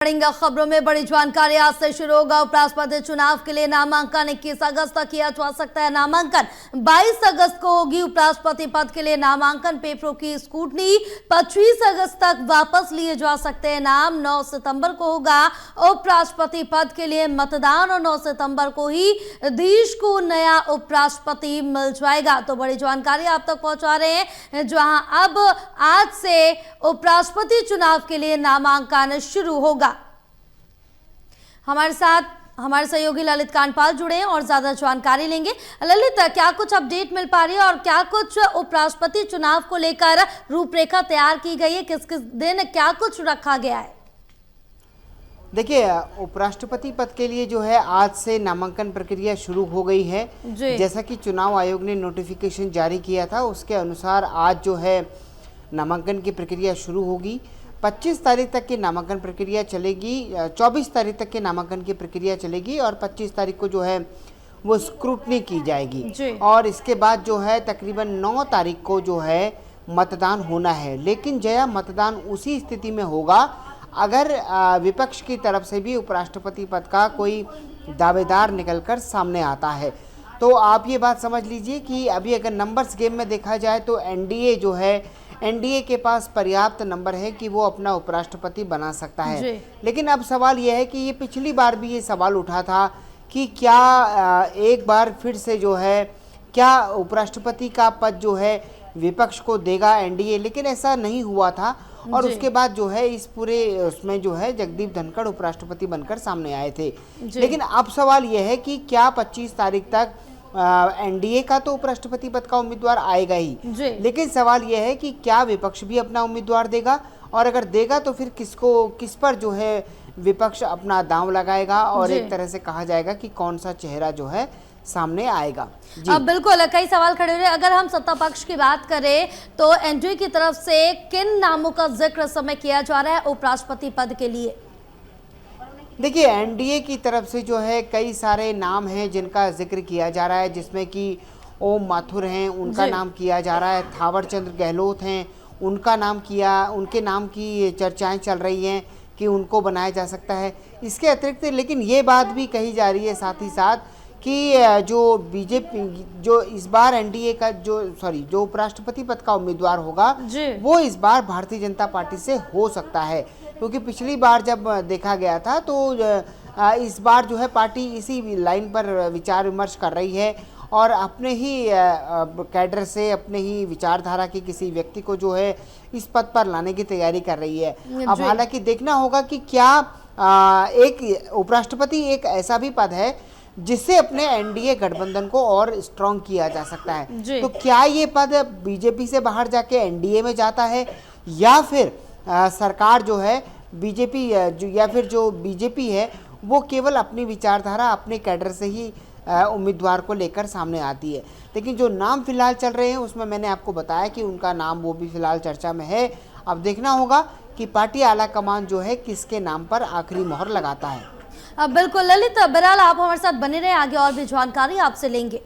बढ़ेंगे खबरों में बड़ी जानकारी आज से शुरू होगा। उपराष्ट्रपति चुनाव के लिए नामांकन 21 अगस्त तक किया जा सकता है। नामांकन 22 अगस्त को होगी। उपराष्ट्रपति पद के लिए नामांकन पेपरों की स्क्रूटनी 25 अगस्त तक वापस लिए जा सकते हैं। नाम 9 सितंबर को होगा। उपराष्ट्रपति पद के लिए मतदान और 9 सितंबर को ही देश को नया उपराष्ट्रपति मिल जाएगा। तो बड़ी जानकारी आप तक पहुंचा रहे हैं, जहां अब आज से उपराष्ट्रपति चुनाव के लिए नामांकन शुरू होगा। हमारे साथ हमारे सहयोगी ललित कांडपाल जुड़े हैं और ज्यादा जानकारी लेंगे। ललित, क्या कुछ अपडेट मिल पा रही है और क्या कुछ उपराष्ट्रपति चुनाव को लेकर रूपरेखा तैयार की गई है? किस किस दिन क्या कुछ रखा गया है? देखिए, उपराष्ट्रपति पद के लिए जो है आज से नामांकन प्रक्रिया शुरू हो गई है। जैसा कि चुनाव आयोग ने नोटिफिकेशन जारी किया था, उसके अनुसार आज जो है नामांकन की प्रक्रिया शुरू होगी। 25 तारीख तक की नामांकन प्रक्रिया चलेगी, 24 तारीख तक की नामांकन की प्रक्रिया चलेगी और 25 तारीख को जो है वो स्क्रूटनी की जाएगी और इसके बाद जो है तकरीबन 9 तारीख को जो है मतदान होना है। लेकिन जया, मतदान उसी स्थिति में होगा अगर विपक्ष की तरफ से भी उपराष्ट्रपति पद का कोई दावेदार निकलकर सामने आता है। तो आप ये बात समझ लीजिए कि अभी अगर नंबर्स गेम में देखा जाए तो एनडीए के पास पर्याप्त नंबर है कि वो अपना उपराष्ट्रपति बना सकता है। लेकिन अब सवाल यह है कि ये पिछली बार भी ये सवाल उठा था कि क्या एक बार फिर से जो है क्या उपराष्ट्रपति का पद जो है विपक्ष को देगा एनडीए, लेकिन ऐसा नहीं हुआ था। और उसके बाद जो है इस पूरे उसमें जो है जगदीप धनखड़ उपराष्ट्रपति बनकर सामने आए थे। लेकिन अब सवाल यह है कि क्या 25 तारीख तक एनडीए का तो उपराष्ट्रपति पद का उम्मीदवार आएगा ही, लेकिन सवाल यह है कि क्या विपक्ष भी अपना उम्मीदवार देगा, और अगर देगा तो फिर किस पर जो है विपक्ष अपना दांव लगाएगा और एक तरह से कहा जाएगा कि कौन सा चेहरा जो है सामने आएगा। अब बिल्कुल कई सवाल खड़े हो रहे हैं। अगर हम सत्ता पक्ष की बात करें तो एनडीए की तरफ से किन नामों का जिक्र इस समय किया जा रहा है उपराष्ट्रपति पद के लिए? देखिए, एनडीए की तरफ से जो है कई सारे नाम हैं जिनका जिक्र किया जा रहा है, जिसमें कि ओम माथुर हैं, उनका नाम किया जा रहा है। थावर चंद गहलोत हैं, उनके नाम की चर्चाएं चल रही हैं कि उनको बनाया जा सकता है। इसके अतिरिक्त लेकिन ये बात भी कही जा रही है साथ ही साथ कि जो बीजेपी जो इस बार एनडीए का जो उपराष्ट्रपति पद का उम्मीदवार होगा वो इस बार भारतीय जनता पार्टी से हो सकता है, क्योंकि पिछली बार जब देखा गया था तो इस बार जो है पार्टी इसी लाइन पर विचार विमर्श कर रही है और अपने ही कैडर से, अपने ही विचारधारा के किसी व्यक्ति को जो है इस पद पर लाने की तैयारी कर रही है। अब हालांकि देखना होगा कि क्या एक उपराष्ट्रपति एक ऐसा भी पद है जिससे अपने एनडीए गठबंधन को और स्ट्रॉन्ग किया जा सकता है। तो क्या ये पद बीजेपी से बाहर जाके एनडीए में जाता है, या फिर सरकार जो है बीजेपी या फिर जो बीजेपी है वो केवल अपनी विचारधारा, अपने कैडर से ही उम्मीदवार को लेकर सामने आती है। लेकिन जो नाम फिलहाल चल रहे हैं उसमें मैंने आपको बताया कि उनका नाम वो भी फिलहाल चर्चा में है। अब देखना होगा कि पार्टी आला कमान जो है किसके नाम पर आखिरी मोहर लगाता है। बिल्कुल ललित, बहरहाल आप हमारे साथ बने रहे, आगे और भी जानकारी आपसे लेंगे।